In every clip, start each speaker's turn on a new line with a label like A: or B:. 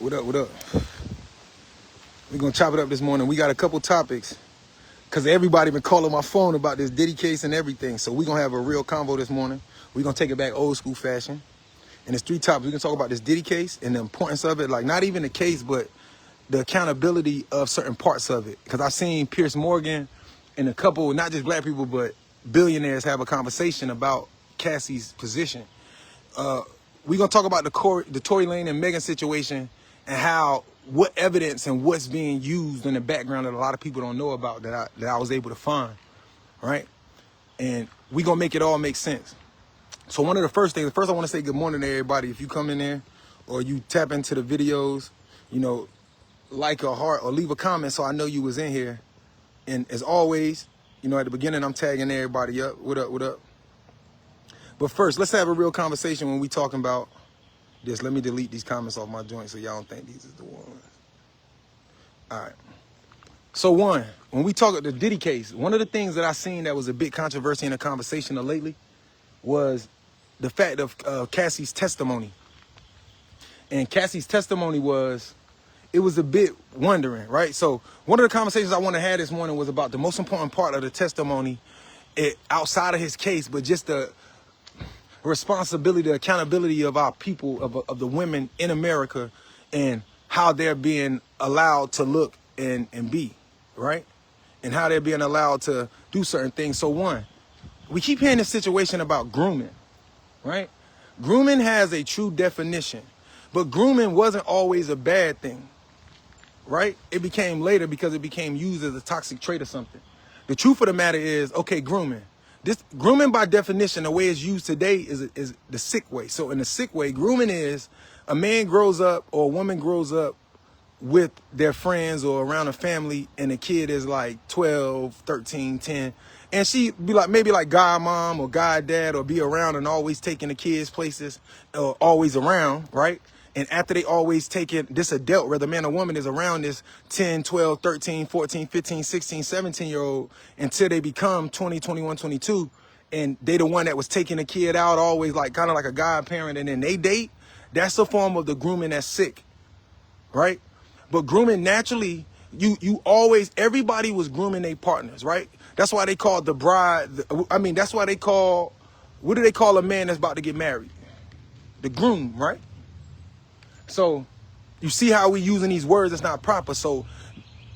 A: What up, what up? We're gonna chop it up this morning. We got a couple topics because everybody been calling my phone about this Diddy case and everything. So we're gonna have a real convo this morning. We're gonna take it back old school fashion. And there's three topics. We can talk about this Diddy case and the importance of it, like not even the case, but the accountability of certain parts of it. Because I've seen Piers Morgan and a couple, not just black people, but billionaires have a conversation about Cassie's position. We're gonna talk about the Tory Lane and Megan situation and how what evidence and what's being used in the background that a lot of people don't know about that I was able to find, right? And we gonna make it all make sense. So one of the first things, I want to say good morning to everybody. If you come in there or you tap into the videos, you know, like a heart or leave a comment so I know you was in here. And as always, you know, at the beginning I'm tagging everybody up. What up, what up? But first, let's have a real conversation when we talking about this. Let me delete these comments off my joint so y'all don't think these is the ones. All right. So one, when we talk about the Diddy case, one of the things that I seen that was a big controversy in the conversation lately was the fact of Cassie's testimony. And Cassie's testimony was, it was a bit wondering, right? So one of the conversations I want to have this morning was about the most important part of the testimony outside of his case, but just the responsibility, the accountability of our people, of the women in America and how they're being allowed to look and be, right? And how they're being allowed to do certain things. So one, we keep hearing this situation about grooming, right? Grooming has a true definition, but grooming wasn't always a bad thing, right? It became later because it became used as a toxic trait or something. The truth of the matter is, okay, grooming. This grooming by definition, the way it's used today is the sick way. So in the sick way, grooming is a man grows up or a woman grows up with their friends or around a family and the kid is like 12, 13, 10. And she be like, maybe like god mom or god dad or be around and always taking the kids places or always around, right? And after they always take it, this adult, whether man or woman, is around this 10, 12, 13, 14, 15, 16, 17-year-old until they become 20, 21, 22. And they the one that was taking the kid out, always like kind of like a godparent, and then they date. That's a form of the grooming that's sick, right? But grooming naturally, you always, everybody was grooming their partners, right? That's why they call the bride, that's why they call, what do they call a man that's about to get married? The groom, right? So you see how we using these words that's not proper. So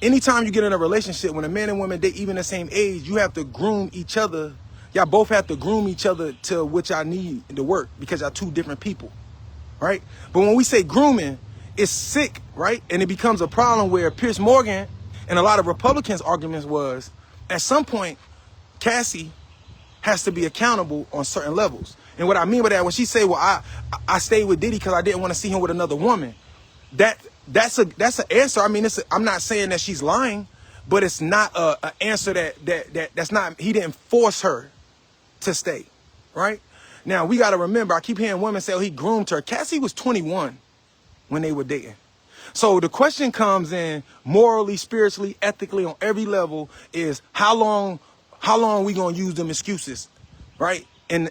A: anytime you get in a relationship, when a man and woman date even the same age, you have to groom each other. Y'all both have to groom each other to what y'all need to work because y'all two different people, right? But when we say grooming, it's sick, right? And it becomes a problem where Piers Morgan and a lot of Republicans' arguments was, at some point, Cassie has to be accountable on certain levels. And what I mean by that, when she say, well, I stayed with Diddy because I didn't want to see him with another woman, that's an answer. I mean, I'm not saying that she's lying, but it's not an answer that's not, he didn't force her to stay, right? Now, we got to remember, I keep hearing women say, oh, he groomed her. Cassie was 21 when they were dating. So the question comes in morally, spiritually, ethically, on every level is how long are we going to use them excuses, right? In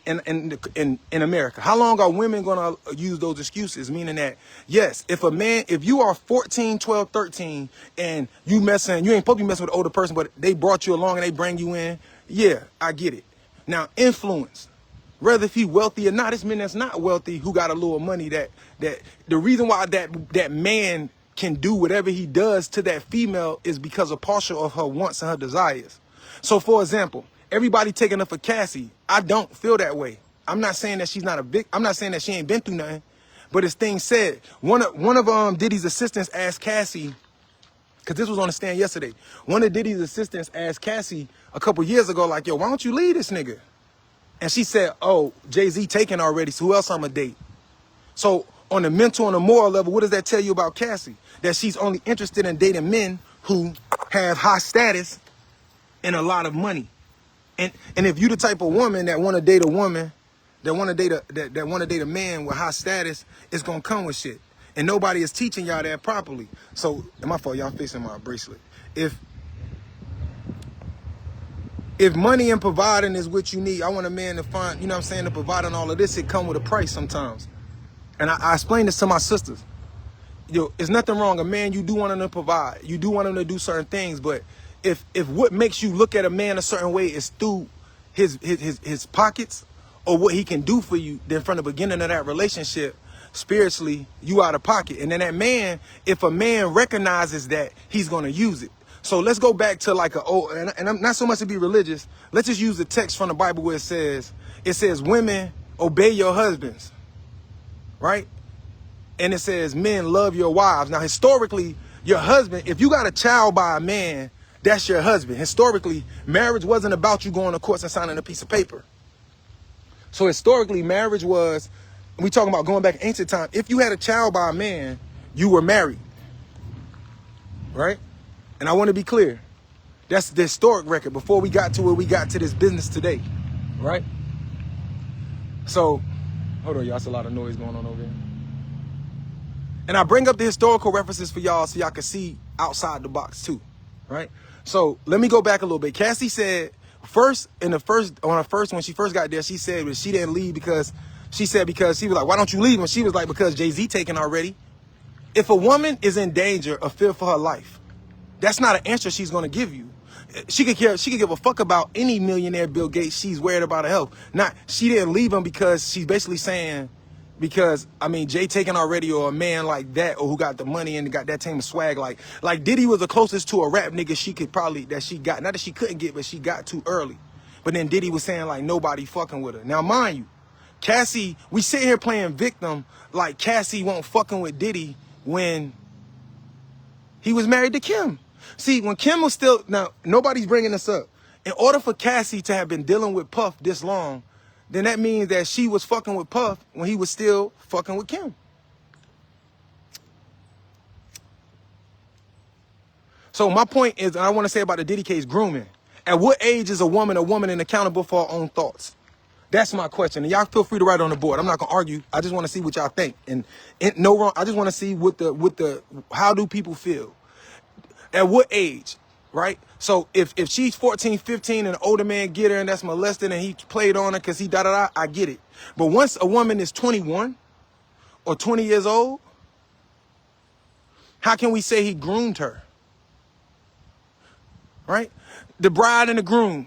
A: America, how long are women going to use those excuses? Meaning that, yes, if you are 14, 12, 13, and you ain't supposed to be messing with an older person, but they brought you along and they bring you in, yeah, I get it. Now, influence, whether if he wealthy or not, this man that's not wealthy who got a little money, that the reason why that man can do whatever he does to that female is because of partial of her wants and her desires. So, for example, everybody taking up for Cassie. I don't feel that way. I'm not saying that she's not I'm not saying that she ain't been through nothing. But as things said, one of Diddy's assistants asked Cassie, because this was on the stand yesterday. One of Diddy's assistants asked Cassie a couple years ago, like, yo, why don't you leave this nigga? And she said, oh, Jay-Z taken already, so who else I'm gonna date? So on the mental and the moral level, what does that tell you about Cassie? That she's only interested in dating men who have high status and a lot of money. And if you the type of woman that want to date a woman, that want to date a man with high status, it's gonna come with shit. And nobody is teaching y'all that properly. So, my fault, y'all fixing my bracelet. If money and providing is what you need, I want a man to find, you know what I'm saying, to provide and all of this, it come with a price sometimes. And I explain this to my sisters. there's nothing wrong. A man, you do want him to provide. You do want him to do certain things. But if what makes you look at a man a certain way is through his pockets or what he can do for you, then from the beginning of that relationship, spiritually, you out of pocket. And then that man, if a man recognizes that, he's going to use it. So let's go back to like and I'm not so much to be religious. Let's just use the text from the Bible where it says, women, obey your husbands, right? And it says, men, love your wives. Now, historically, your husband, if you got a child by a man, that's your husband. Historically, marriage wasn't about you going to court and signing a piece of paper. So historically, marriage was, we talking about going back ancient time. If you had a child by a man, you were married, right? And I want to be clear. That's the historic record before we got to where we got to this business today, right? So, hold on, y'all. That's a lot of noise going on over here. And I bring up the historical references for y'all so y'all can see outside the box too, right? So let me go back a little bit. Cassie said when she first got there, she said that she didn't leave because she was like, why don't you leave? And she was like, because Jay-Z taken already. If a woman is in danger or fear for her life, that's not an answer she's going to give you. She could give a fuck about any millionaire Bill Gates. She's worried about her health. She didn't leave him because she's basically saying, because, I mean, Jay taken already, or a man like that, or who got the money and got that team of swag, like Diddy was the closest to a rap nigga she got, not that she couldn't get, but she got too early. But then Diddy was saying like nobody fucking with her. Now, mind you, Cassie, we sit here playing victim like Cassie won't fucking with Diddy when he was married to Kim. See, when Kim was still, now, nobody's bringing this up. In order for Cassie to have been dealing with Puff this long, then that means that she was fucking with Puff when he was still fucking with Kim. So my point is, and I want to say about the Diddy case, grooming. At what age is a woman and accountable for her own thoughts? That's my question. And y'all feel free to write on the board. I'm not gonna argue. I just want to see what y'all think. And no wrong. I just want to see how do people feel? At what age? Right? So if she's 14, 15 and an older man get her and that's molested and he played on her because he da-da-da, I get it. But once a woman is 21 or 20 years old, how can we say he groomed her? Right? The bride and the groom.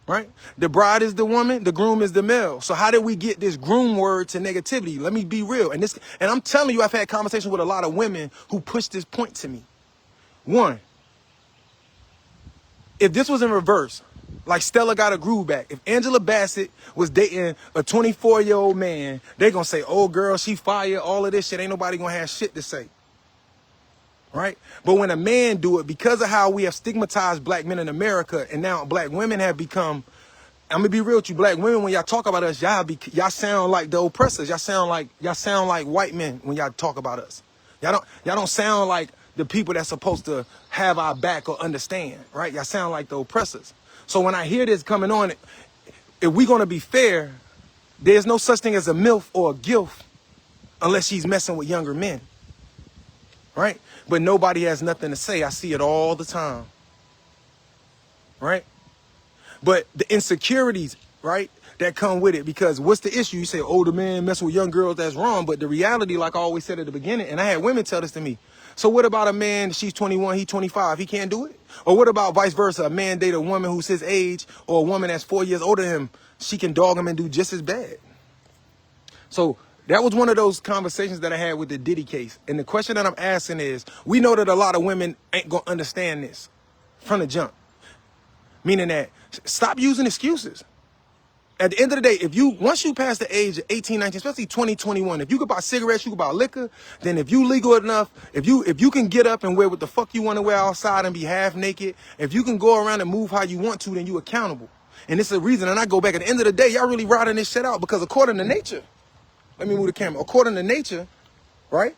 A: Right? The bride is the woman, the groom is the male. So how did we get this groom word to negativity? Let me be real. And I'm telling you, I've had conversations with a lot of women who push this point to me. One, if this was in reverse, like Stella got a groove back. If Angela Bassett was dating a 24-year-old man, they gonna say, oh girl, she fired, all of this shit. Ain't nobody gonna have shit to say. Right? But when a man do it, because of how we have stigmatized black men in America, and now black women have become, I'm gonna be real with you, black women, when y'all talk about us, y'all sound like the oppressors. Y'all sound like white men when y'all talk about us. Y'all don't sound like the people that's supposed to have our back or understand, right? Y'all sound like the oppressors. So when I hear this coming on, if we're gonna be fair, there's no such thing as a MILF or a GILF unless she's messing with younger men, right? But nobody has nothing to say. I see it all the time, right? But the insecurities, right, that come with it, because what's the issue? You say older men messing with young girls, that's wrong. But the reality, like I always said at the beginning, and I had women tell this to me, so what about a man, she's 21, he's 25, he can't do it? Or what about vice versa, a man date a woman who's his age, or a woman that's 4 years older than him, she can dog him and do just as bad. So that was one of those conversations that I had with the Diddy case. And the question that I'm asking is, we know that a lot of women ain't gonna understand this from the jump. Meaning that, stop using excuses. At the end of the day, once you pass the age of 18, 19, especially 20, 21, if you could buy cigarettes, you could buy liquor, then if you legal enough, if you can get up and wear what the fuck you want to wear outside and be half naked, if you can go around and move how you want to, then you accountable. And it's a reason, and I go back, at the end of the day, y'all really riding this shit out, because according to nature, let me move the camera, according to nature, right,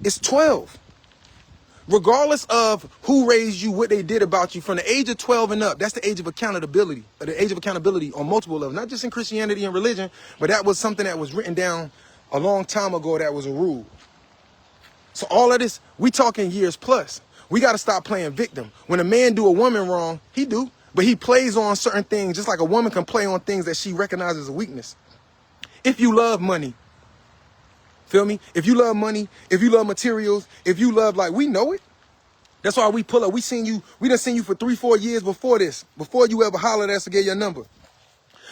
A: it's 12. Regardless of who raised you, what they did about you, from the age of 12 and up, that's the age of accountability, or the age of accountability on multiple levels, not just in Christianity and religion, but that was something that was written down a long time ago. That was a rule. So all of this, we talking years plus. We got to stop playing victim. When a man do a woman wrong, he do, but he plays on certain things, just like a woman can play on things that she recognizes as a weakness. If you love money, Feel me? If you love money, if you love materials, if you love, like, we know it. That's why we pull up. We done seen you for 3-4 years before this, before you ever hollered at us to get your number.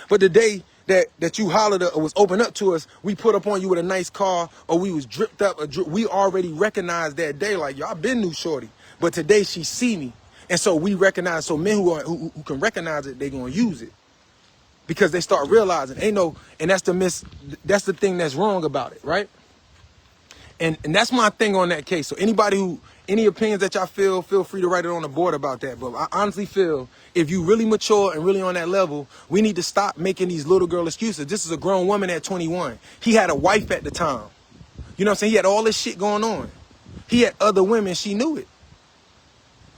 A: But the day that you hollered or was open up to us, we put up on you with a nice car, or we was dripped up. We already recognized that day, like, yo, I been knew shorty. But today she see me. And so we recognize, so men who can recognize it, they gonna use it. Because they start realizing, and that's the thing that's wrong about it, right? And that's my thing on that case. So any opinions that y'all feel free to write it on the board about that. But I honestly feel if you really mature and really on that level, we need to stop making these little girl excuses. This is a grown woman at 21. He had a wife at the time. You know what I'm saying? He had all this shit going on. He had other women. She knew it.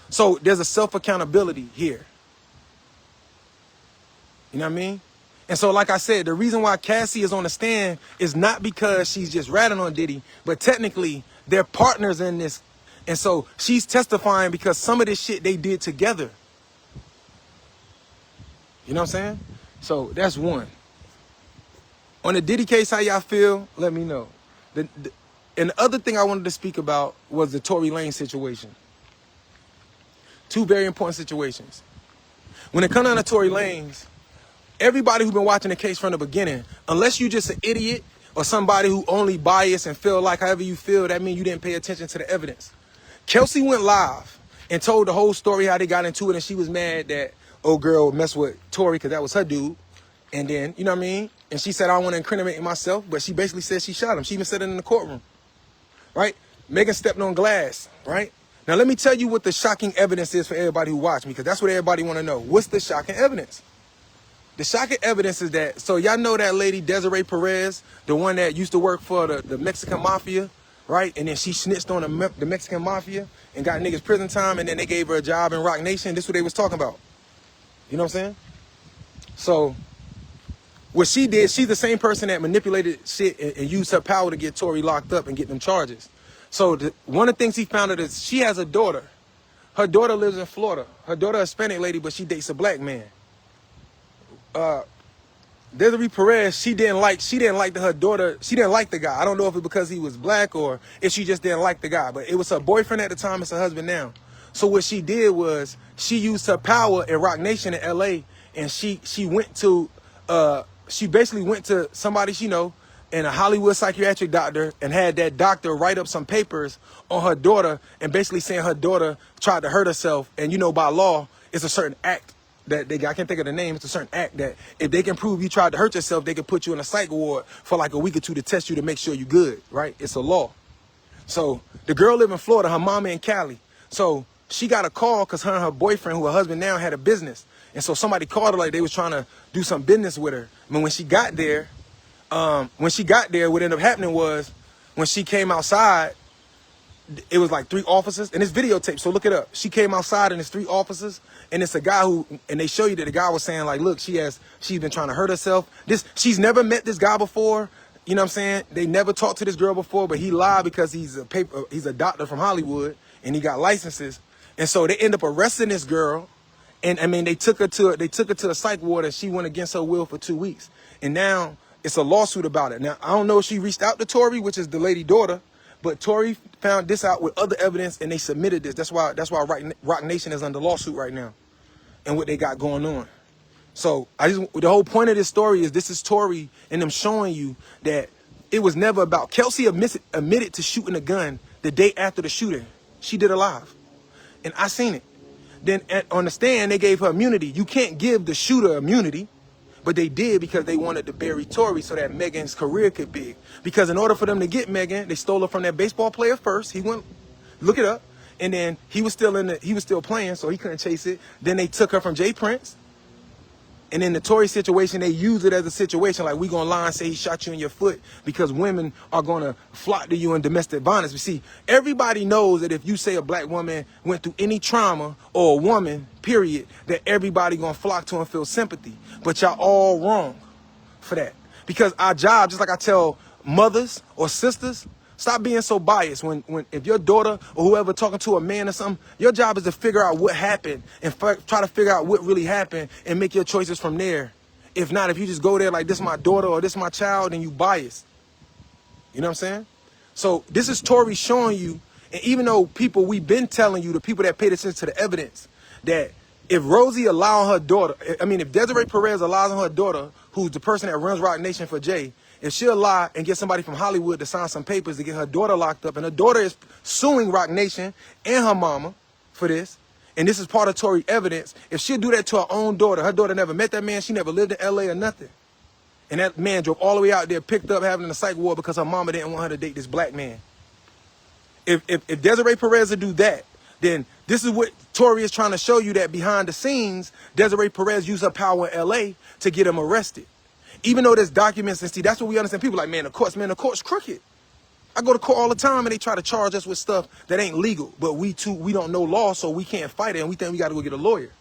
A: So there's a self-accountability here. You know what I mean? And so, like I said, the reason why Cassie is on the stand is not because she's just ratting on Diddy, but technically they're partners in this. And so she's testifying because some of this shit they did together. You know what I'm saying? So that's one. On the Diddy case, how y'all feel? Let me know. And the other thing I wanted to speak about was the Tory Lanez situation. Two very important situations. When it comes down to Tory Lanez, everybody who's been watching the case from the beginning, unless you just an idiot or somebody who only biased and feel like however you feel, that means you didn't pay attention to the evidence. Kelsey went live and told the whole story how they got into it, and she was mad that old girl messed with Tory because that was her dude. And then, you know what I mean? And she said, I don't want to incriminate myself, but she basically said she shot him. She even said it in the courtroom, right? Megan stepped on glass, right? Now, let me tell you what the shocking evidence is for everybody who watched me, because that's what everybody want to know. What's the shocking evidence? The shocking evidence is that, so y'all know that lady, Desiree Perez, the one that used to work for the Mexican Mafia, right? And then she snitched on the Mexican Mafia and got niggas prison time, and then they gave her a job in Rock Nation. This is what they was talking about. You know what I'm saying? So what she did, she's the same person that manipulated shit and used her power to get Tory locked up and get them charges. So one of the things he found out is she has a daughter. Her daughter lives in Florida. Her daughter a Hispanic lady, but she dates a black man. Desiree Perez, she didn't like her daughter. She didn't like the guy. I don't know if it's because he was black or if she just didn't like the guy. But it was her boyfriend at the time. It's her husband now. So what she did was she used her power in Rock Nation in L.A. and she basically went to somebody she know and a Hollywood psychiatric doctor and had that doctor write up some papers on her daughter and basically saying her daughter tried to hurt herself. And you know, by law, it's a certain act that I can't think of the name. It's a certain act that if they can prove you tried to hurt yourself, they can put you in a psych ward for like a week or two to test you to make sure you're good, right? It's a law. So the girl lived in Florida, her mama in Cali. So she got a call because her and her boyfriend, who her husband now, had a business. And so somebody called her like they was trying to do some business with her. I mean, when she got there, what ended up happening was when she came outside, it was like 3 officers, and it's videotape, so look it up. She came outside and it's 3 officers, and it's a guy and they show you that the guy was saying like, look, she's been trying to hurt herself. She's never met this guy before. You know what I'm saying? They never talked to this girl before, but he lied because he's a doctor from Hollywood and he got licenses. And so they end up arresting this girl. And I mean, they took her to a psych ward and she went against her will for 2 weeks. And now it's a lawsuit about it. Now, I don't know if she reached out to Tory, which is the lady daughter, but Tory found this out with other evidence and they submitted this. That's why Rock Nation is under lawsuit right now and what they got going on. So the whole point of this story is this is Tory and them showing you that it was never about. Kelsey admitted to shooting a gun the day after the shooting. She did it live. And I seen it. Then on the stand, they gave her immunity. You can't give the shooter immunity, but they did because they wanted to bury Tory so that Megan's career could be. Because in order for them to get Megan, they stole her from that baseball player first. He went, look it up, and then he was still playing, so he couldn't chase it. Then they took her from Jay Prince. And in the Tory situation, they use it as a situation like we gonna lie and say he shot you in your foot because women are gonna flock to you in domestic violence. You see, everybody knows that if you say a black woman went through any trauma or a woman, period, that everybody gonna flock to and feel sympathy. But y'all all wrong for that. Because our job, just like I tell mothers or sisters, stop being so biased. If your daughter or whoever talking to a man or something, your job is to figure out what happened and try to figure out what really happened and make your choices from there. If not, if you just go there like this is my daughter or this is my child, then you biased. You know what I'm saying? So this is Tory showing you, and even though people, we've been telling you, the people that paid attention to the evidence, that if Rosie allowing her daughter, I mean, if Desiree Perez allows her daughter, who's the person that runs Rock Nation for Jay, if she'll lie and get somebody from Hollywood to sign some papers to get her daughter locked up, and her daughter is suing Rock Nation and her mama for this, and this is part of Tory evidence, if she'll do that to her own daughter, her daughter never met that man, she never lived in LA or nothing. And that man drove all the way out there, picked up, having a psych ward because her mama didn't want her to date this black man. If Desiree Perez will do that, then this is what Tory is trying to show you, that behind the scenes, Desiree Perez used her power in LA to get him arrested. Even though there's documents, and see, that's what we understand. People like, man, the court's crooked. I go to court all the time and they try to charge us with stuff that ain't legal. But we don't know law, so we can't fight it, and we think we got to go get a lawyer.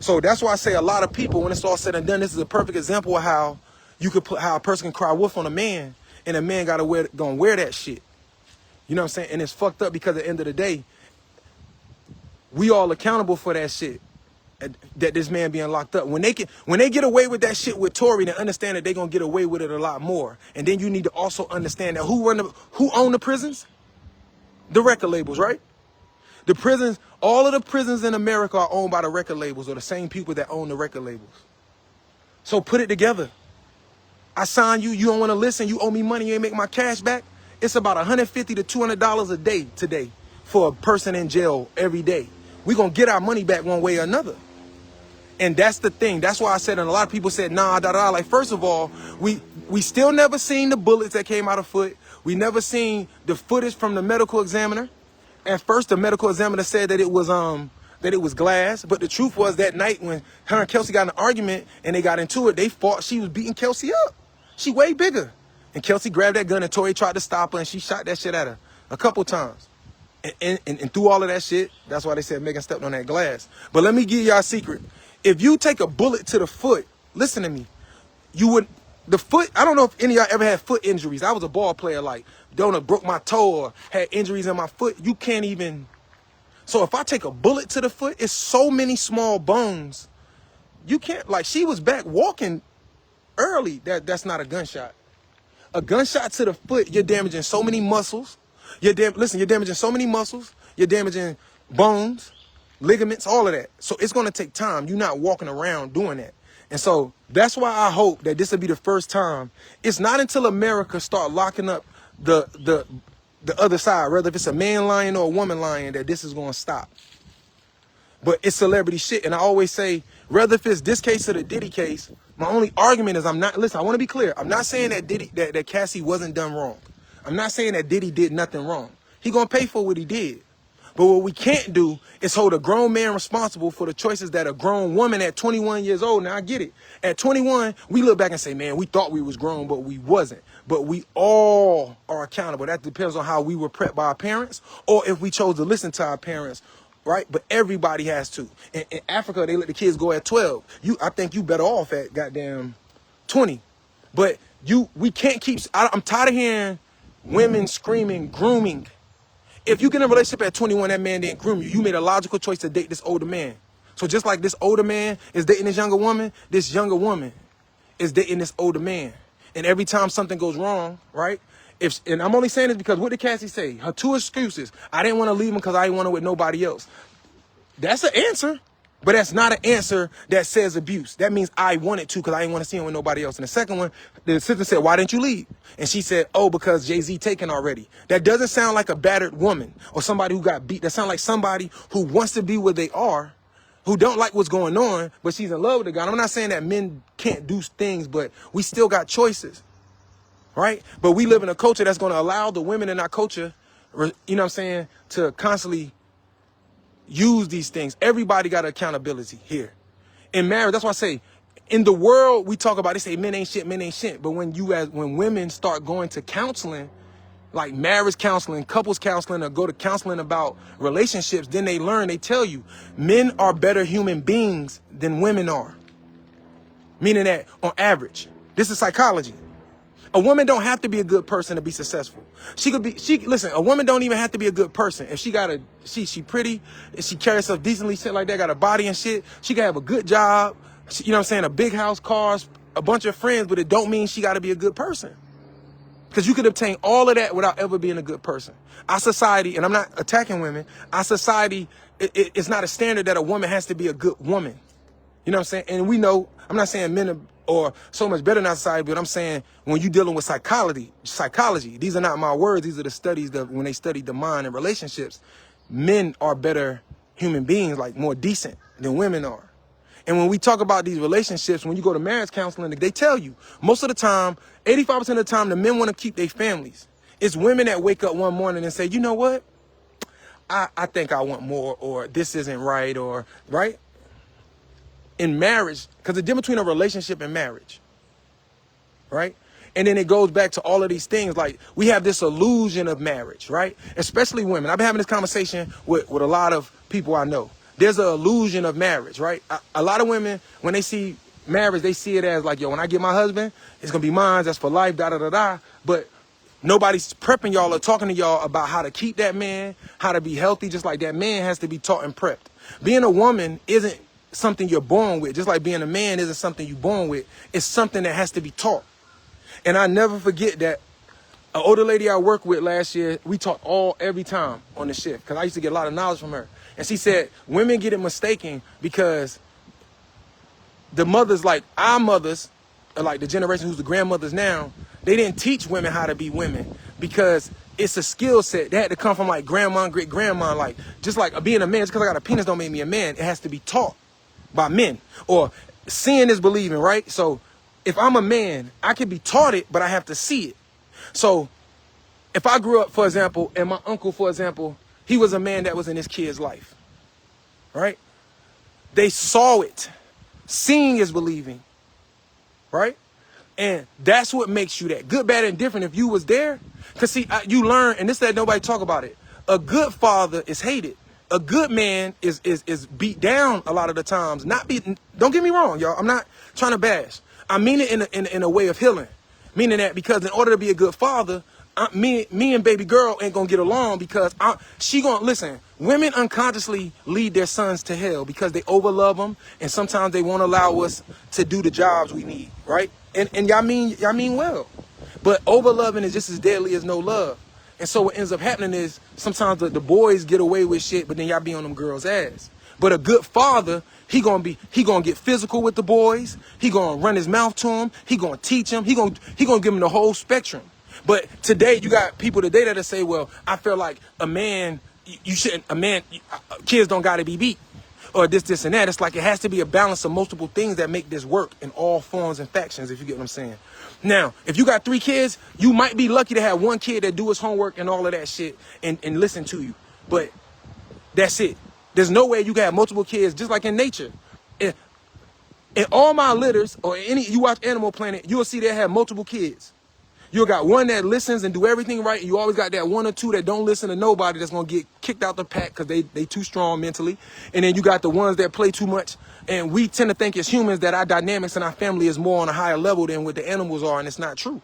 A: So that's why I say a lot of people, when it's all said and done, this is a perfect example of how you could put, how a person can cry wolf on a man, and a man gonna wear that shit. You know what I'm saying? And it's fucked up because at the end of the day, we all accountable for that shit. That this man being locked up. When they get away with that shit with Tory, then understand that they're gonna get away with it a lot more. And then you need to also understand that who own the prisons? The record labels, right? The prisons, all of the prisons in America are owned by the record labels, or the same people that own the record labels. So put it together. I sign you, you don't want to listen, you owe me money, you ain't make my cash back. It's about $150 to $200 a day today for a person in jail every day. We're going to get our money back one way or another. And that's the thing. That's why I said, and a lot of people said, nah, like, first of all, we still never seen the bullets that came out of Foot. We never seen the footage from the medical examiner. At first, the medical examiner said that it was glass, but the truth was that night when her and Kelsey got in an argument and they got into it, they fought. She was beating Kelsey up. She way bigger. And Kelsey grabbed that gun and Tory tried to stop her, and she shot that shit at her a couple times. And through all of that shit, that's why they said Megan stepped on that glass. But let me give y'all a secret. If you take a bullet to the foot, listen to me, the foot, I don't know if any of y'all ever had foot injuries. I was a ball player, like, broke my toe or had injuries in my foot. You can't even. So if I take a bullet to the foot, it's so many small bones. You can't, like, she was back walking early. That's not a gunshot. A gunshot to the foot, you're damaging so many muscles. You're damaging so many muscles. You're damaging bones, ligaments, all of that. So it's going to take time. You're not walking around doing that. And so that's why I hope that this will be the first time. It's not until America start locking up the other side, whether if it's a man lying or a woman lying, that this is going to stop. But it's celebrity shit. And I always say, whether if it's this case or the Diddy case, my only argument is listen, I want to be clear. I'm not saying that that Cassie wasn't done wrong. I'm not saying that Diddy did nothing wrong. He going to pay for what he did. But what we can't do is hold a grown man responsible for the choices that a grown woman at 21 years old. Now I get it. At 21, we look back and say, man, we thought we was grown, but we wasn't. But we all are accountable. That depends on how we were prepped by our parents, or if we chose to listen to our parents, right? But everybody has to. In Africa, they let the kids go at 12. I think you better off at goddamn 20. But we can't keep, I'm tired of hearing women screaming grooming. If you get in a relationship at 21, that man didn't groom you. You made a logical choice to date this older man. So just like this older man is dating this younger woman is dating this older man. And every time something goes wrong, right? And I'm only saying this because what did Cassie say? Her two excuses. I didn't want to leave him because I didn't want to with nobody else. That's an answer. But that's not an answer that says abuse. That means I wanted to because I didn't want to see him with nobody else. And the second one, the sister said, why didn't you leave? And she said, oh, because Jay-Z taken already. That doesn't sound like a battered woman or somebody who got beat. That sounds like somebody who wants to be where they are, who don't like what's going on, but she's in love with the guy. I'm not saying that men can't do things, but we still got choices, right? But we live in a culture that's going to allow the women in our culture, you know what I'm saying, to constantly use these things. Everybody got accountability here. In marriage, that's why I say, in the world, we talk about, they say men ain't shit, men ain't shit. But when women start going to counseling, like marriage counseling, couples counseling, or go to counseling about relationships, then they learn, they tell you, men are better human beings than women are. Meaning that, on average, this is psychology. A woman don't have to be a good person to be successful. Listen, a woman don't even have to be a good person. If she pretty, if she carries herself decently, shit like that, got a body and shit, she can have a good job, you know what I'm saying, a big house, cars, a bunch of friends, but it don't mean she got to be a good person. Because you could obtain all of that without ever being a good person. Our society, and I'm not attacking women, our society, it's not a standard that a woman has to be a good woman. You know what I'm saying? And we know, I'm not saying men are so much better than our society, but I'm saying when you're dealing with psychology, these are not my words, these are the studies that when they study the mind and relationships, men are better human beings, like more decent than women are. And when we talk about these relationships, when you go to marriage counseling, they tell you most of the time, 85% of the time, the men want to keep their families. It's women that wake up one morning and say, you know what? I think I want more, or this isn't right, or right? In marriage, because the difference between a relationship and marriage, right? And then it goes back to all of these things. Like, we have this illusion of marriage, right? Especially women. I've been having this conversation with a lot of people I know. There's an illusion of marriage, right? A lot of women, when they see marriage, they see it as like, yo, when I get my husband, it's going to be mine. That's for life, da-da-da-da. But nobody's prepping y'all or talking to y'all about how to keep that man, how to be healthy, just like that man has to be taught and prepped. Being a woman isn't something you're born with, just like being a man isn't something you're born with. It's something that has to be taught. And I never forget that an older lady I worked with last year, we talked every time on the shift, because I used to get a lot of knowledge from her. And she said, women get it mistaken because the mothers, like our mothers, like the generation who's the grandmothers now, they didn't teach women how to be women because it's a skill set that had to come from like grandma and great grandma. Like, just like being a man, just because I got a penis don't make me a man. It has to be taught by men. Or seeing is believing, right? So if I'm a man, I can be taught it, but I have to see it. So if I grew up, for example, and my uncle, for example, he was a man that was in his kid's life, right? They saw it. Seeing is believing, right? And that's what makes you that. Good, bad, and different. If you was there, because see, you learn, and this that nobody talk about it. A good father is hated. A good man is beat down a lot of the times. Not beaten. Don't get me wrong, y'all. I'm not trying to bash. I mean it in a way of healing. Meaning that because in order to be a good father, me and baby girl ain't gonna get along because she gonna listen. Women unconsciously lead their sons to hell because they overlove them, and sometimes they won't allow us to do the jobs we need, right? And y'all mean well, but overloving is just as deadly as no love. And so what ends up happening is sometimes the boys get away with shit, but then y'all be on them girls' ass. But a good father, he gonna get physical with the boys. He gonna run his mouth to them. He gonna teach them. He gonna give them the whole spectrum. But today you got people today that say, well, I feel like a man, kids don't gotta be beat, or this and that. It's like it has to be a balance of multiple things that make this work in all forms and factions, if you get what I'm saying. Now, if you got 3 kids, you might be lucky to have one kid that do his homework and all of that shit and listen to you. But that's it. There's no way you can have multiple kids, just like in nature. In all my litters, or you watch Animal Planet, you'll see they have multiple kids. You got one that listens and do everything right, and you always got that 1 or 2 that don't listen to nobody that's gonna get kicked out the pack because they too strong mentally. And then you got the ones that play too much. And we tend to think as humans that our dynamics in our family is more on a higher level than what the animals are, and it's not true.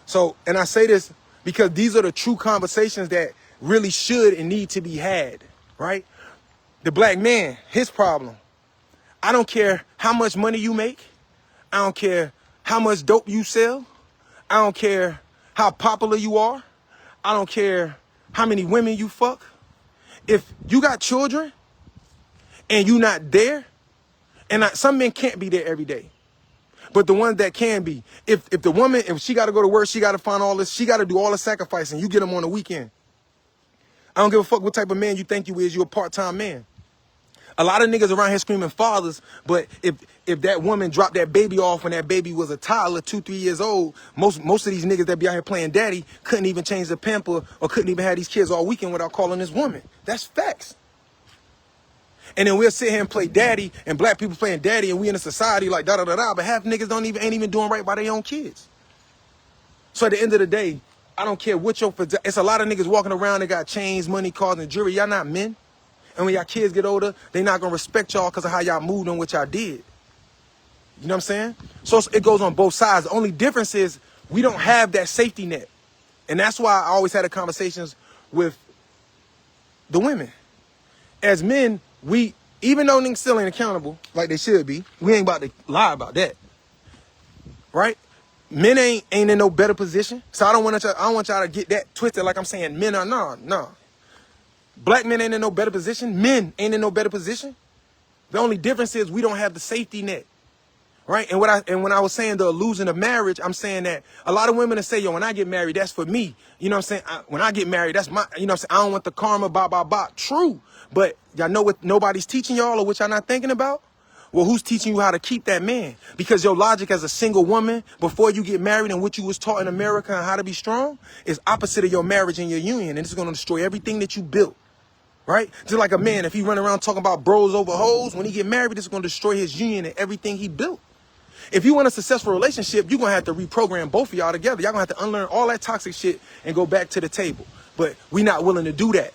A: So, and I say this because these are the true conversations that really should and need to be had, right? The black man, his problem. I don't care how much money you make. I don't care how much dope you sell. I don't care how popular you are. I don't care how many women you fuck. If you got children and you not there, and some men can't be there every day, but the ones that can be, if the woman, if she got to go to work, she got to find all this, she got to do all the sacrificing, you get them on the weekend. I don't give a fuck what type of man you think you is, you're a part-time man. A lot of niggas around here screaming fathers, but if that woman dropped that baby off when that baby was a toddler, 2-3 years old, most of these niggas that be out here playing daddy couldn't even change the pamper or couldn't even have these kids all weekend without calling this woman. That's facts. And then we'll sit here and play daddy, and black people playing daddy, and we in a society like da-da-da-da, but half niggas ain't even doing right by their own kids. So at the end of the day, I don't care what it's a lot of niggas walking around that got chains, money, cars, and jewelry. Y'all not men. And when y'all kids get older, they not going to respect y'all because of how y'all moved on what y'all did. You know what I'm saying? So it goes on both sides. The only difference is we don't have that safety net. And that's why I always had the conversations with the women. As men, even though niggas still ain't accountable like they should be, we ain't about to lie about that. Right? Men ain't in no better position. So I don't want y'all to get that twisted like I'm saying men are. No. Black men ain't in no better position. Men ain't in no better position. The only difference is we don't have the safety net. Right? And when I was saying the illusion of marriage, I'm saying that a lot of women will say, yo, when I get married, that's for me. You know what I'm saying? When I get married, that's my, you know what I'm saying? I don't want the karma, blah. True. But y'all know what nobody's teaching y'all or what y'all not thinking about? Well, who's teaching you how to keep that man? Because your logic as a single woman before you get married and what you was taught in America and how to be strong is opposite of your marriage and your union. And it's going to destroy everything that you built. Right? Just like a man, if he run around talking about bros over hoes, when he get married, it's going to destroy his union and everything he built. If you want a successful relationship, you're going to have to reprogram both of y'all together. Y'all going to have to unlearn all that toxic shit and go back to the table. But we not willing to do that.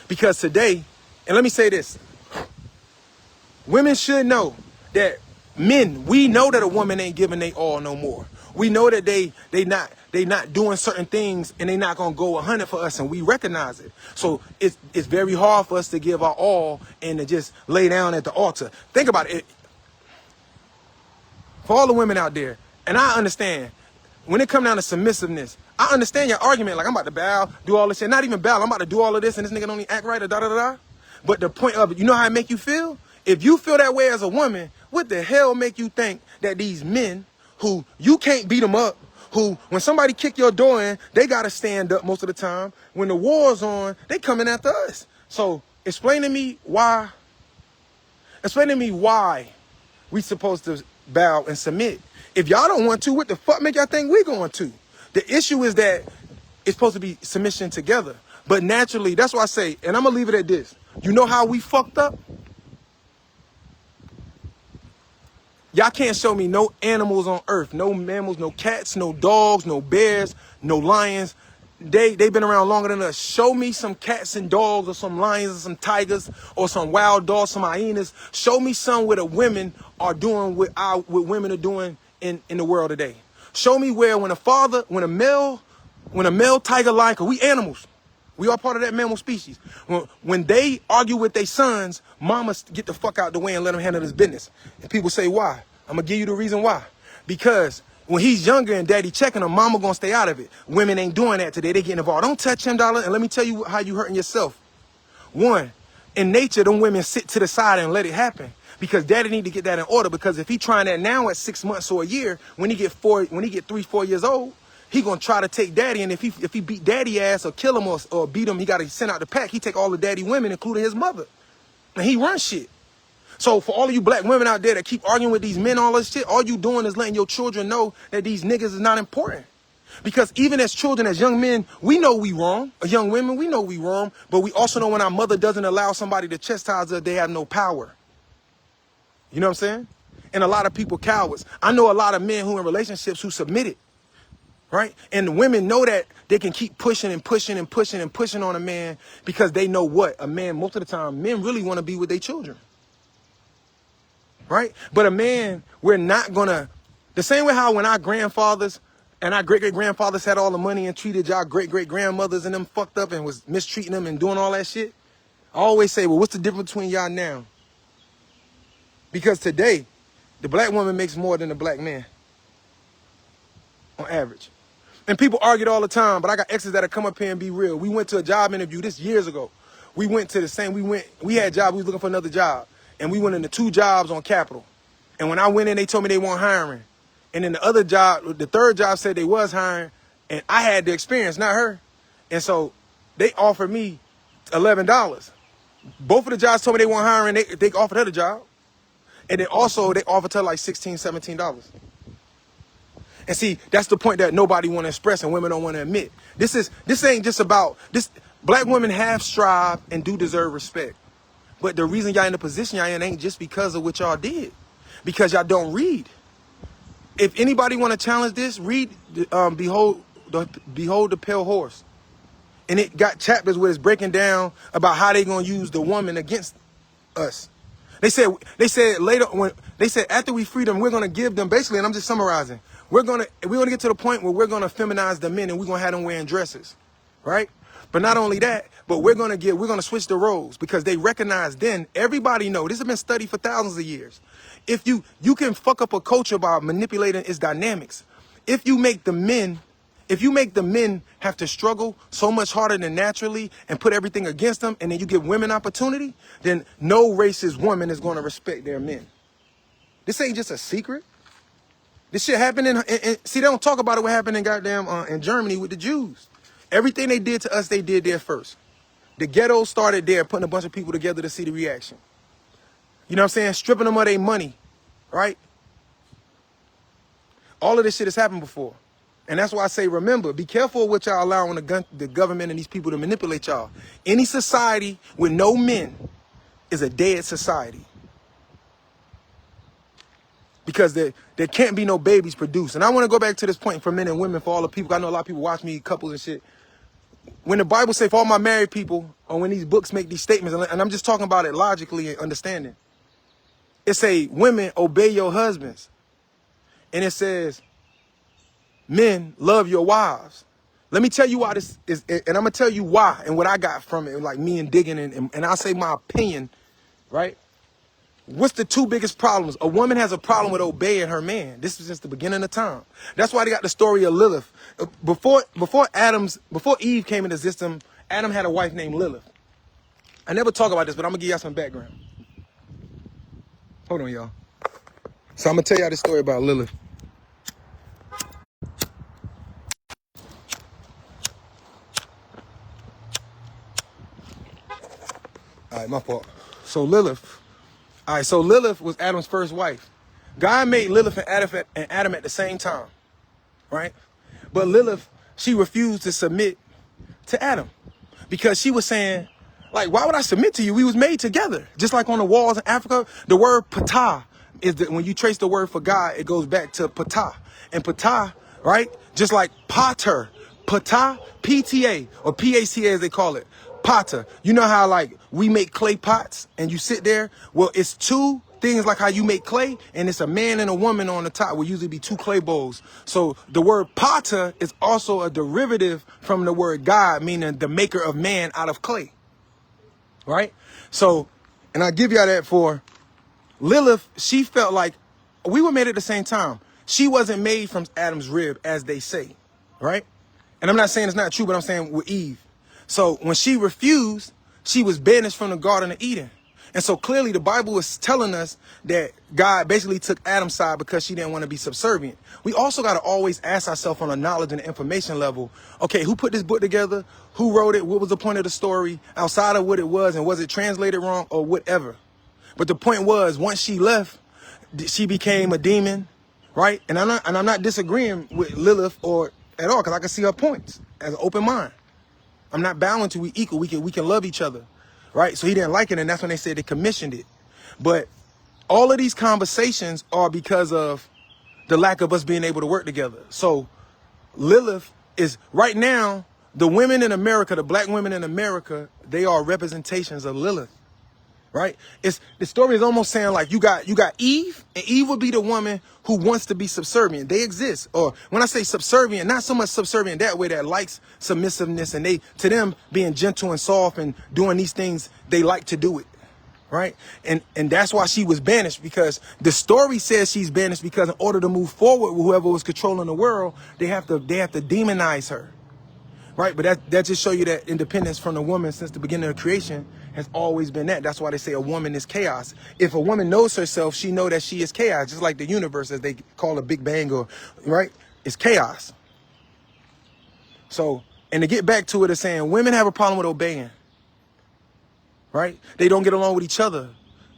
A: Because today, and let me say this, women should know that men, we know that a woman ain't giving they all no more. We know that they not doing certain things and they not going to go 100 for us, and we recognize it. So it's very hard for us to give our all and to just lay down at the altar. Think about it. For all the women out there, and I understand, when it come down to submissiveness, I understand your argument, like I'm about to bow, do all this shit. Not even bow, I'm about to do all of this and this nigga don't even act right or da-da-da-da. But the point of it, you know how it make you feel? If you feel that way as a woman, what the hell make you think that these men who you can't beat them up, who when somebody kick your door in, they got to stand up most of the time. When the war's on, they coming after us. So explain to me why we supposed to bow and submit. If y'all don't want to, what the fuck make y'all think we going to? The issue is that it's supposed to be submission together. But naturally, that's why I say, and I'm going to leave it at this. You know how we fucked up? Y'all can't show me no animals on earth, no mammals, no cats, no dogs, no bears, no lions. They've been around longer than us. Show me some cats and dogs or some lions or some tigers or some wild dogs, some hyenas. Show me some where the women are doing what women are doing in the world today. Show me where when a male tiger lion, 'cause we animals. We are part of that mammal species. When they argue with their sons, mamas get the fuck out the way and let them handle this business. And people say, why? I'm going to give you the reason why. Because when he's younger and daddy checking him, mama going to stay out of it. Women ain't doing that today. They getting involved. Don't touch him, darling. And let me tell you how you hurting yourself. One, in nature, them women sit to the side and let it happen. Because daddy need to get that in order. Because if he trying that now at 6 months or a year, when he get 3, 4 years old, he gonna try to take daddy, and if he beat daddy ass or kill him or beat him, he gotta send out the pack. He take all the daddy women, including his mother, and he run shit. So for all of you black women out there that keep arguing with these men, all this shit, all you doing is letting your children know that these niggas is not important. Because even as children, as young men, we know we wrong. As young women, we know we wrong, but we also know when our mother doesn't allow somebody to chastise her, they have no power. You know what I'm saying? And a lot of people cowards. I know a lot of men who in relationships who submitted. Right? And the women know that they can keep pushing and pushing and pushing and pushing on a man because they know what? A man, most of the time, men really want to be with their children. Right? But a man, we're not going to, the same way how when our grandfathers and our great-great-grandfathers had all the money and treated y'all great-great-grandmothers and them fucked up and was mistreating them and doing all that shit. I always say, well, what's the difference between y'all now? Because today, the black woman makes more than the black man. On average. And people argued all the time, but I got exes that'll come up here and be real. We went to a job interview this years ago. We went to the same, we had jobs, we was looking for another job. And we went into 2 jobs on Capitol. And when I went in, they told me they weren't hiring. And then the other job, the third job said they was hiring. And I had the experience, not her. And so they offered me $11. Both of the jobs told me they weren't hiring. They offered her the job. And then also they offered her like $16, $17. And see, that's the point that nobody want to express and women don't want to admit. This ain't just about this. Black women have strived and do deserve respect. But the reason y'all in the position y'all in ain't just because of what y'all did. Because y'all don't read. If anybody want to challenge this, read Behold the Pale Horse. And it got chapters where it's breaking down about how they gonna use the woman against us. They said later when they said after we free them, we're gonna give them basically, and I'm just summarizing. We're gonna get to the point where we're gonna feminize the men and we're gonna have them wearing dresses, right? But not only that, but we're gonna switch the roles because they recognize then everybody know this has been studied for thousands of years. If you can fuck up a culture by manipulating its dynamics. if you make the men have to struggle so much harder than naturally and put everything against them, and then you give women opportunity, then no racist woman is going to respect their men. This ain't just a secret. This shit happened see, they don't talk about it. What happened in goddamn in Germany with the Jews? Everything they did to us, they did there first. The ghetto started there, putting a bunch of people together to see the reaction. You know what I'm saying? Stripping them of their money, right? All of this shit has happened before. And that's why I say, remember, be careful of what y'all allowing the government and these people to manipulate y'all. Any society with no men is a dead society. Because there can't be no babies produced. And I want to go back to this point for men and women, for all the people. I know a lot of people watch me, couples and shit. When the Bible say for all my married people, or when these books make these statements, and I'm just talking about it logically and understanding. It say, women, obey your husbands. And it says, men, love your wives. Let me tell you why this is, and I'm going to tell you why and what I got from it, like me and digging, and I'll say my opinion, right? What's the two biggest problems? A woman has a problem with obeying her man. This is just the beginning of time. That's why they got the story of Lilith. Before Eve came into existence, Adam had a wife named Lilith. I never talk about this, but I'm going to give y'all some background. Hold on, y'all. So I'm going to tell y'all this story about Lilith. All right, my fault. So Lilith was Adam's first wife. God made Lilith and Adam at the same time, right? But Lilith, she refused to submit to Adam because she was saying, like, why would I submit to you? We was made together. Just like on the walls in Africa, the word patah is that when you trace the word for God, it goes back to patah. And patah, right? Just like pater, patah, PTA, or PACA as they call it. Potter. You know how like we make clay pots and you sit there? Well, it's two things like how you make clay, and it's a man and a woman on the top. Will usually be two clay bowls. So the word potter is also a derivative from the word God, meaning the maker of man out of clay. Right? So, and I give y'all that for Lilith, she felt like we were made at the same time. She wasn't made from Adam's rib, as they say. Right? And I'm not saying it's not true, but I'm saying with Eve. So when she refused, she was banished from the Garden of Eden. And so clearly the Bible is telling us that God basically took Adam's side because she didn't want to be subservient. We also got to always ask ourselves on a knowledge and information level, okay, who put this book together? Who wrote it? What was the point of the story outside of what it was? And was it translated wrong or whatever? But the point was, once she left, she became a demon, right? And I'm not disagreeing with Lilith or at all, because I can see her points as an open mind. I'm not bound to, we equal. We can love each other, right? So he didn't like it, and that's when they said they commissioned it. But all of these conversations are because of the lack of us being able to work together. So Lilith is, right now, the women in America, the black women in America, they are representations of Lilith, right? The story is almost saying like you got Eve, and Eve would be the woman who wants to be subservient. They exist. Or when I say subservient, not so much subservient that way, that likes submissiveness, and to them being gentle and soft and doing these things, they like to do it, right? And that's why she was banished, because the story says she's banished because in order to move forward with whoever was controlling the world, they have to demonize her. Right, but that just show you that independence from the woman since the beginning of creation has always been that. That's why they say a woman is chaos. If a woman knows herself, she know that she is chaos, just like the universe, as they call a Big Bang, or right, it's chaos. So, and to get back to it, it's saying women have a problem with obeying. Right, they don't get along with each other.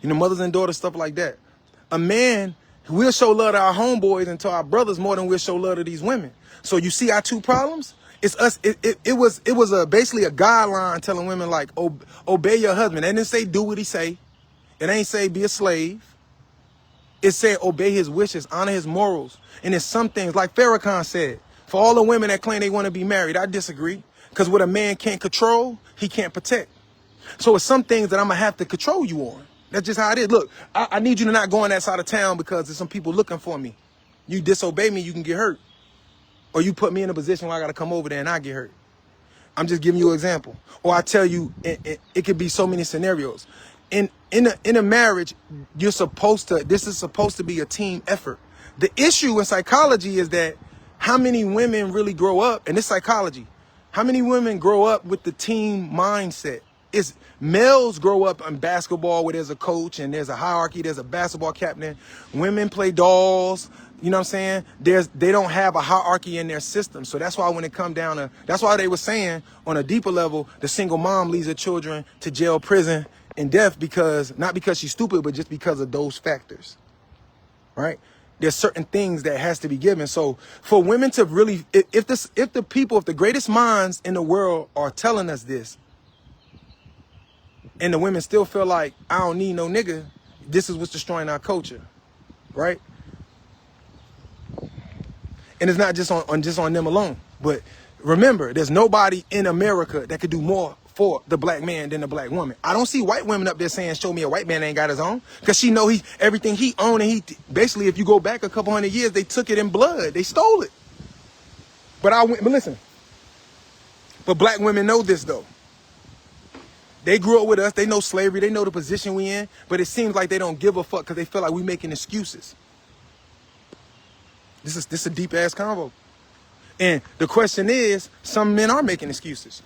A: You know, mothers and daughters, stuff like that. A man, we'll show love to our homeboys and to our brothers more than we'll show love to these women. So you see our two problems. It's us. It was basically a guideline telling women like obey your husband. It didn't say do what he say. It ain't say be a slave. It said obey his wishes, honor his morals. And it's some things like Farrakhan said. For all the women that claim they want to be married, I disagree. Because what a man can't control, he can't protect. So it's some things that I'm gonna have to control you on. That's just how it is. Look, I need you to not go on that side of town because there's some people looking for me. You disobey me, you can get hurt. Or you put me in a position where I got to come over there and I get hurt. I'm just giving you an example. Or I tell you, it could be so many scenarios. In a marriage, this is supposed to be a team effort. The issue in psychology is that how many women really grow up, and this psychology, how many women grow up with the team mindset? It's males grow up in basketball where there's a coach and there's a hierarchy, there's a basketball captain. Women play dolls, you know what I'm saying? They don't have a hierarchy in their system. So that's why when it come down to, that's why they were saying on a deeper level, the single mom leaves her children to jail, prison, and death, because, not because she's stupid, but just because of those factors, right? There's certain things that has to be given. So for women to really, if the greatest minds in the world are telling us this, and the women still feel like, I don't need no nigga, this is what's destroying our culture, right? And it's not just on them alone. But remember, there's nobody in America that could do more for the black man than the black woman. I don't see white women up there saying, show me a white man ain't got his own. Because she know everything he owned, and basically, if you go back a couple hundred years, they took it in blood. They stole it. But listen. But black women know this, though. They grew up with us. They know slavery. They know the position we in. But it seems like they don't give a fuck because they feel like we making excuses. This is a deep ass convo. And the question is, some men are making excuses.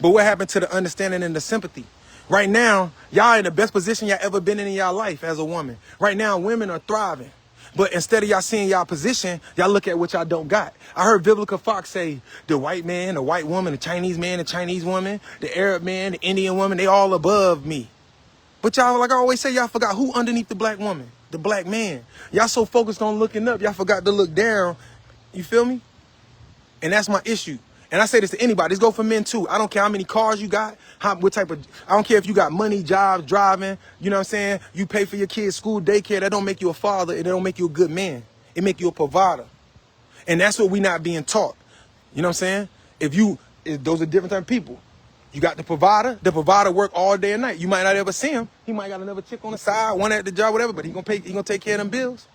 A: But what happened to the understanding and the sympathy? Right now, y'all in the best position y'all ever been in y'all life as a woman. Right now, women are thriving. But instead of y'all seeing y'all position, y'all look at what y'all don't got. I heard Vivica Fox say, the white man, the white woman, the Chinese man, the Chinese woman, the Arab man, the Indian woman, they all above me. But y'all, like I always say, y'all forgot who underneath the black woman, the black man. Y'all so focused on looking up, y'all forgot to look down. You feel me? And that's my issue. And I say this to anybody. This go for men too. I don't care how many cars you got, what type of, I don't care if you got money, jobs, driving, you know what I'm saying? You pay for your kids' school, daycare. That don't make you a father. It don't make you a good man. It make you a provider. And that's what we not being taught. You know what I'm saying? Those are different type of people. You got the provider work all day and night. You might not ever see him. He might got another chick on the side, one at the job, whatever, but he gonna take care of them bills.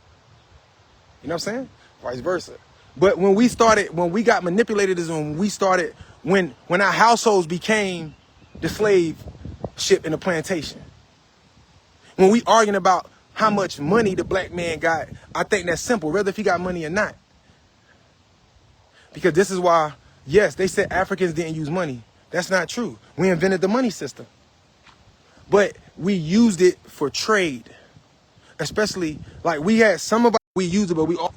A: You know what I'm saying? Vice versa. But when we got manipulated is when our households became the slave ship in the plantation. When we arguing about how much money the black man got, I think that's simple, whether if he got money or not. Because this is why, yes, they said Africans didn't use money. That's not true. We invented the money system. But we used it for trade. Especially, like we used it, but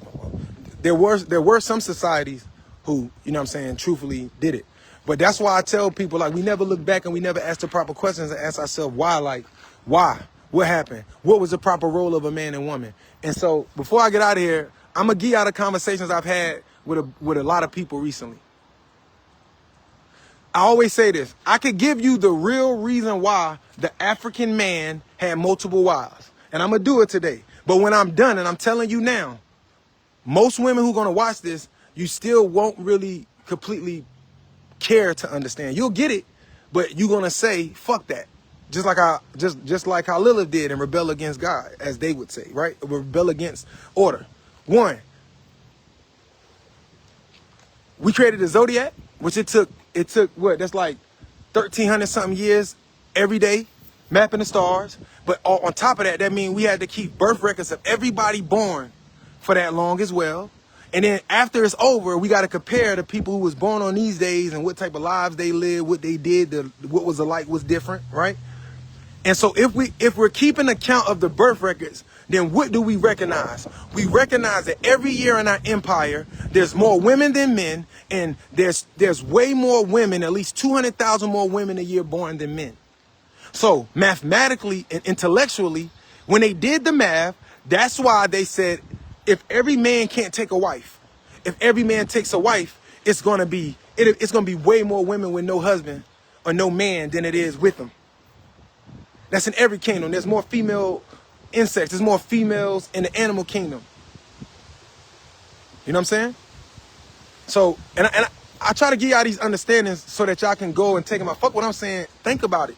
A: there were some societies who, you know what I'm saying, truthfully did it. But that's why I tell people, like, we never look back and we never ask the proper questions and ask ourselves why, like, why? What happened? What was the proper role of a man and woman? And so before I get out of here, I'm going to give you out the conversations I've had with a lot of people recently. I always say this. I could give you the real reason why the African man had multiple wives. And I'm going to do it today. But when I'm done, and I'm telling you now, most women who are going to watch this, you still won't really completely care to understand. You'll get it, but you're going to say, fuck that. Just like how Lilith did and rebel against God, as they would say, right? Rebel against order. One, we created the zodiac, which it took what? That's like 1,300 something years every day, mapping the stars. But on top of that, that means we had to keep birth records of everybody born for that long as well. And then after it's over, we got to compare the people who was born on these days and what type of lives they lived, what they did, what was alike, was different, right? And so if we're keeping account of the birth records, then what do we recognize? We recognize that every year in our empire, there's more women than men, and there's way more women, at least 200,000 more women a year born than men. So mathematically and intellectually, when they did the math, that's why they said, if every man can't take a wife, if every man takes a wife, it's gonna be way more women with no husband or no man than it is with them. That's in every kingdom. There's more female insects. There's more females in the animal kingdom. You know what I'm saying? So, and I try to give y'all these understandings so that y'all can go and take them out. Fuck what I'm saying. Think about it.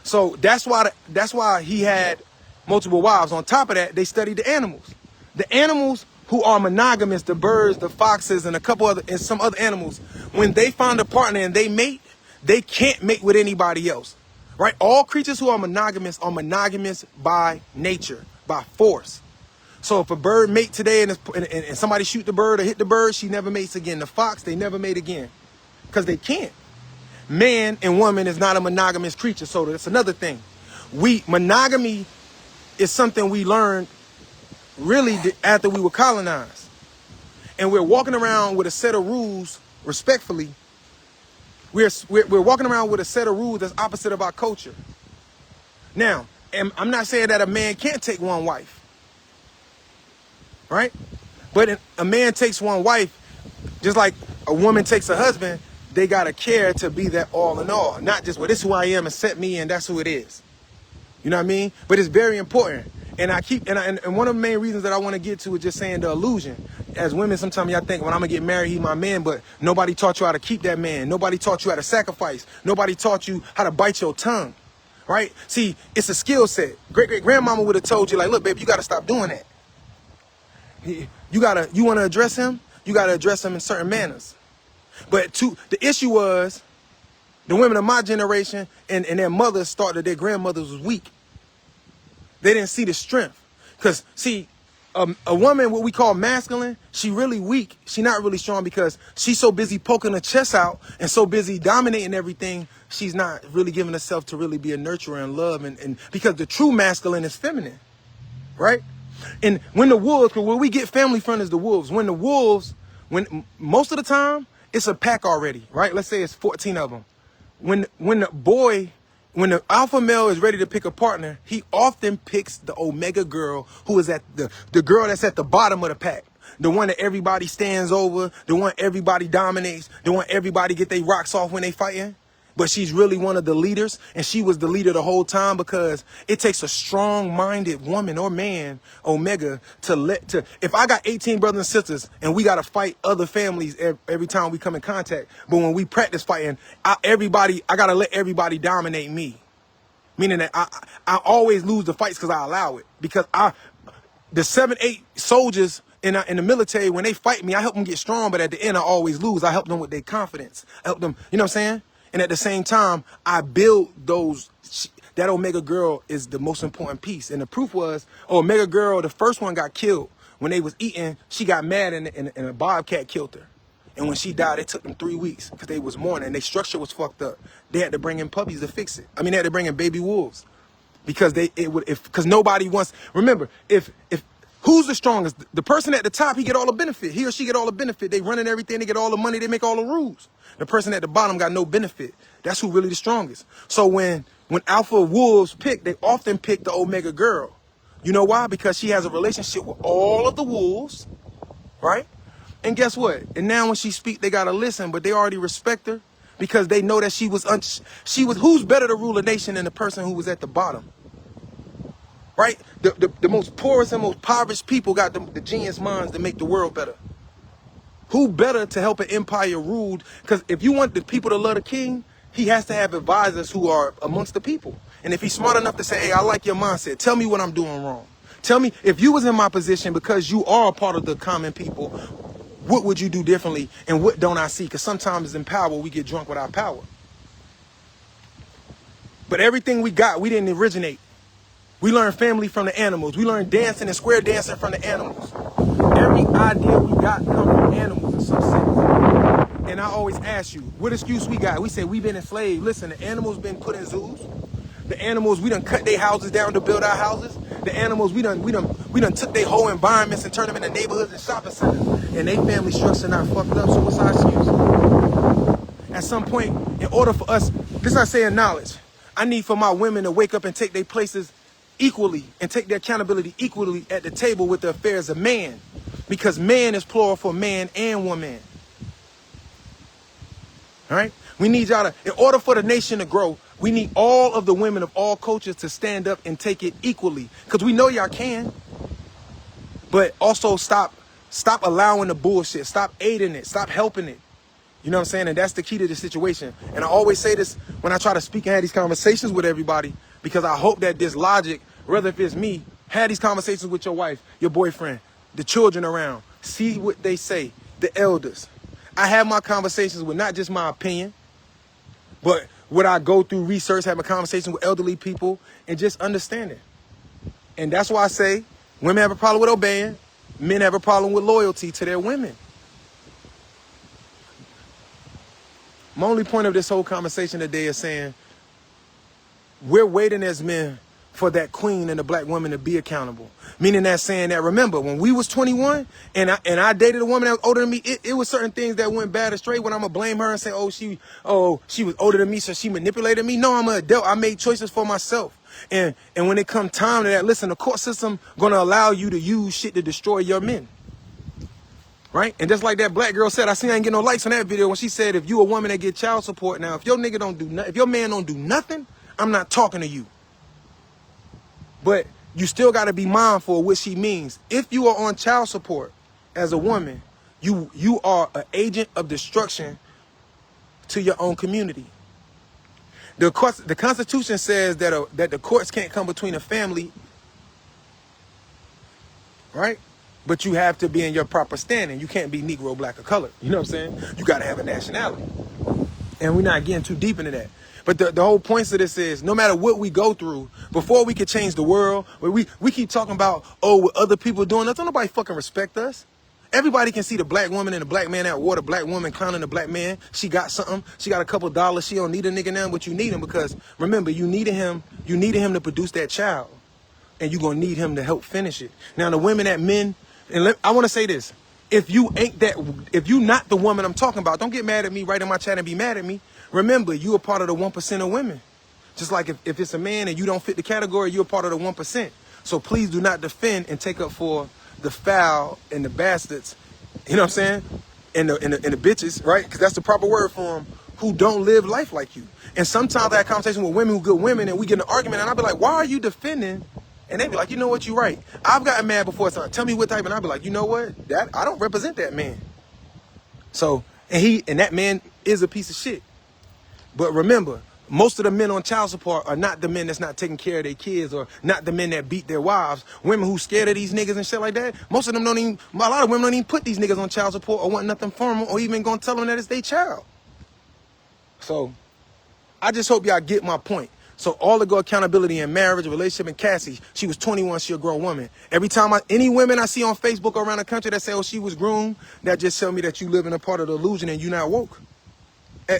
A: So that's why he had multiple wives. On top of that, they studied the animals. The animals who are monogamous, the birds, the foxes, and some other animals, when they find a partner and they mate, they can't mate with anybody else. Right? All creatures who are monogamous by nature, by force. So if a bird mate today and somebody shoot the bird or hit the bird, she never mates again. The fox, they never mate again because they can't. Man and woman is not a monogamous creature. So that's another thing. Monogamy is something we learned really after we were colonized. And we're walking around with a set of rules, respectfully. We're walking around with a set of rules that's opposite of our culture. Now, and I'm not saying that a man can't take one wife, right? But a man takes one wife, just like a woman takes a husband, they gotta care to be that all in all. Not just, well, this is who I am, accept me, and that's who it is. You know what I mean? But it's very important. And and one of the main reasons that I want to get to is just saying the illusion. As women, sometimes y'all think, when I'm gonna get married, he's my man, but nobody taught you how to keep that man. Nobody taught you how to sacrifice. Nobody taught you how to bite your tongue, right? See, it's a skill set. Great-great-grandmama would have told you, like, look, baby, you gotta stop doing that. You wanna address him? You gotta address him in certain manners. But the issue was, the women of my generation and their mothers thought that their grandmothers was weak. They didn't see the strength. Because, see, a woman, what we call masculine, she really weak. She not really strong because she's so busy poking her chest out and so busy dominating everything, she's not really giving herself to really be a nurturer and love. And because the true masculine is feminine, right? And when the wolves, because where we get family from is the wolves. When most of the time, it's a pack already, right? Let's say it's 14 of them. When the alpha male is ready to pick a partner, he often picks the omega girl who is at the girl that's at the bottom of the pack. The one that everybody stands over, the one everybody dominates, the one everybody get their rocks off when they fighting. But she's really one of the leaders, and she was the leader the whole time because it takes a strong-minded woman or man, omega, if I got 18 brothers and sisters and we got to fight other families every time we come in contact, but when we practice fighting, I got to let everybody dominate me. Meaning that I always lose the fights because I allow it. Because the 7, 8 soldiers in the military, when they fight me, I help them get strong, but at the end, I always lose. I help them with their confidence. I help them, you know what I'm saying? And at the same time, I build that omega girl is the most important piece. And the proof was, omega girl, the first one got killed. When they was eating, she got mad and a bobcat killed her. And when she died, it took them 3 weeks because they was mourning. Their structure was fucked up. They had to bring in puppies to fix it. I mean, they had to bring in baby wolves because because nobody wants, remember, if who's the strongest? The person at the top, he get all the benefit. He or she get all the benefit. They running everything. They get all the money. They make all the rules. The person at the bottom got no benefit. That's who really the strongest. So when alpha wolves pick, they often pick the omega girl. You know why? Because she has a relationship with all of the wolves, right? And guess what? And now when she speak, they got to listen, but they already respect her because they know that she was who's better to rule a nation than the person who was at the bottom? Right? The most poorest and most impoverished people got the genius minds to make the world better. Who better to help an empire ruled? Because if you want the people to love the king, he has to have advisors who are amongst the people. And if he's smart enough to say, hey, I like your mindset. Tell me what I'm doing wrong. Tell me, if you was in my position, because you are a part of the common people, what would you do differently? And what don't I see? Because sometimes in power, we get drunk with our power. But everything we got, we didn't originate. We learned family from the animals. We learned dancing and square dancing from the animals. Every idea we got come from animals in some sense. And I always ask you, what excuse we got? We say we've been enslaved. Listen, the animals been put in zoos. The animals, we done cut their houses down to build our houses. The animals, we done took their whole environments and turned them into neighborhoods and shopping centers. And they family structure not fucked up. So what's our excuse? At some point, in order for us, this I say in knowledge, I need for my women to wake up and take their places equally and take their accountability equally at the table with the affairs of man, because man is plural for man and woman. All right, we need y'all to, in order for the nation to grow, we need all of the women of all cultures to stand up and take it equally, because we know y'all can, but also stop allowing the bullshit, stop aiding it, stop helping it. You know what I'm saying? And that's the key to the situation. And I always say this when I try to speak and have these conversations with everybody, because I hope that this logic, whether if it's me, have these conversations with your wife, your boyfriend, the children around, see what they say, the elders. I have my conversations with not just my opinion, but what I go through research, have a conversation with elderly people, and just understanding. And that's why I say, Women have a problem with obeying. Men have a problem with loyalty to their women. My only point of this whole conversation today is saying we're waiting as men for that queen and the black woman to be accountable. Meaning that saying that, remember, when we was 21 and I dated a woman that was older than me, it was certain things that went bad or straight when I'm going to blame her and say, she was older than me, so she manipulated me. No, I'm an adult. I made choices for myself. And when it come time to that, listen, the court system going to allow you to use shit to destroy your men. Right? And just like that black girl said, I ain't getting no likes on that video when she said, if you a woman that get child support, now, if your nigga don't do nothing, if your man don't do nothing, I'm not talking to you. But you still got to be mindful of what she means. If you are on child support as a woman, you are an agent of destruction to your own community. The Constitution says that the courts can't come between a family, right? But you have to be in your proper standing. You can't be Negro, black, or colored. You know what I'm saying? You got to have a nationality. And we're not getting too deep into that. But the whole point of this is, no matter what we go through, before we can change the world, we keep talking about, what other people doing. Don't nobody fucking respect us. Everybody can see the black woman and the black man at war, the black woman clowning the black man. She got something. She got a couple dollars. She don't need a nigga now, but you need him because, remember, you needed him to produce that child. And you're going to need him to help finish it. Now, the women that men, I want to say this. If you not the woman I'm talking about, don't get mad at me, write in my chat and be mad at me. Remember, you are part of the 1% of women. Just like if it's a man and you don't fit the category, you're part of the 1%. So please do not defend and take up for the foul and the bastards, you know what I'm saying? And the bitches, right? Because that's the proper word for them, who don't live life like you. And sometimes I have conversations with women who good women and we get in an argument and I'll be like, why are you defending? And they be like, you know what, you're right. I've gotten mad before, so tell me what type, and I'll be like, you know what? I don't represent that man. So, and that man is a piece of shit. But remember, most of the men on child support are not the men that's not taking care of their kids or not the men that beat their wives. Women who scared of these niggas and shit like that, most of them a lot of women don't even put these niggas on child support or want nothing from them or even gonna tell them that it's their child. So, I just hope y'all get my point. So all the go accountability in marriage, relationship, and Cassie, she was 21, she a grown woman. Every time any women I see on Facebook around the country that say, she was groomed, that just tell me that you live in a part of the illusion and you not woke.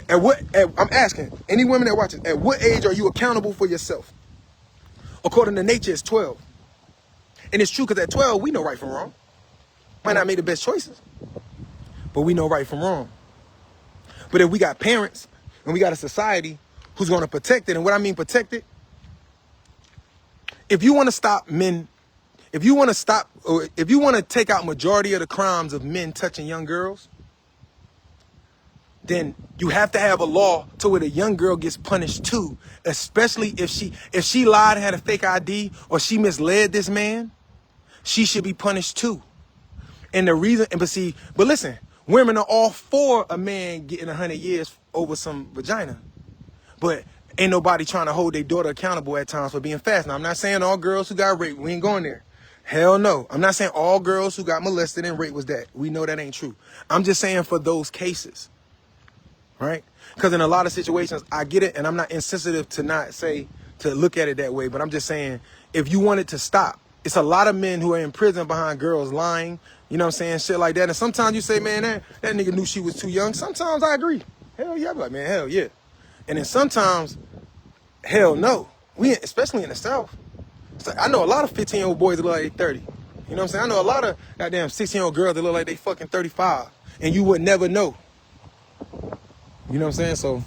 A: I'm asking, any women that watch it, at what age are you accountable for yourself? According to nature, it's 12. And it's true because at 12, we know right from wrong. Might not make the best choices, but we know right from wrong. But if we got parents and we got a society who's going to protect it, and what I mean protect it, if you want to stop men, if you want to take out majority of the crimes of men touching young girls, then you have to have a law to where the young girl gets punished too, especially if she lied and had a fake ID or she misled this man, she should be punished too. And the reason, but listen, women are all for a man getting 100 years over some vagina, but ain't nobody trying to hold their daughter accountable at times for being fast. Now, I'm not saying all girls who got raped, we ain't going there. Hell no. I'm not saying all girls who got molested and raped was that. We know that ain't true. I'm just saying for those cases. Right? Because in a lot of situations, I get it, and I'm not insensitive to look at it that way, but I'm just saying, if you want it to stop, it's a lot of men who are in prison behind girls lying, you know what I'm saying, shit like that. And sometimes you say, man, that nigga knew she was too young. Sometimes I agree. Hell yeah. I be like, man, hell yeah. And then sometimes, hell no. Especially in the South. I know a lot of 15-year-old boys that look like they 30. You know what I'm saying? I know a lot of goddamn 16-year-old girls that look like they fucking 35. And you would never know. You know what I'm saying? So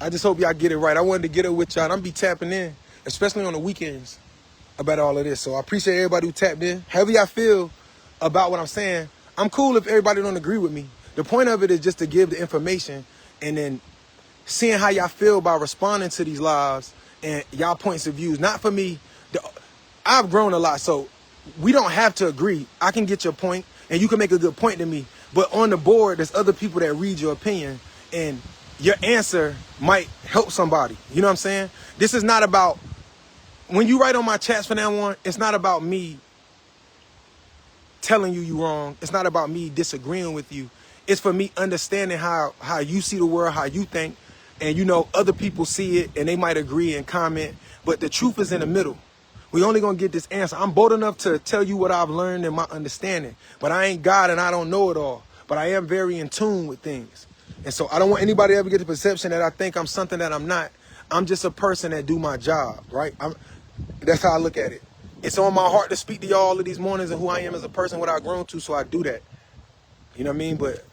A: I just hope y'all get it right. I wanted to get it with y'all. And I'm be tapping in, especially on the weekends, about all of this. So I appreciate everybody who tapped in. However y'all feel about what I'm saying, I'm cool if everybody don't agree with me. The point of it is just to give the information and then seeing how y'all feel about responding to these lives and y'all points of views. Not for me. I've grown a lot, so we don't have to agree. I can get your point, and you can make a good point to me. But on the board, there's other people that read your opinion, and your answer might help somebody. You know what I'm saying? This is not about, when you write on my chats from now on, it's not about me telling you wrong. It's not about me disagreeing with you. It's for me understanding how you see the world, how you think, and other people see it, and they might agree and comment, but the truth is in the middle. We only gonna get this answer. I'm bold enough to tell you what I've learned and my understanding, but I ain't God and I don't know it all. But I am very in tune with things. And so I don't want anybody to ever get the perception that I think I'm something that I'm not. I'm just a person that do my job, right? That's how I look at it. It's on my heart to speak to y'all all of these mornings and who I am as a person, what I've grown to, so I do that. You know what I mean? But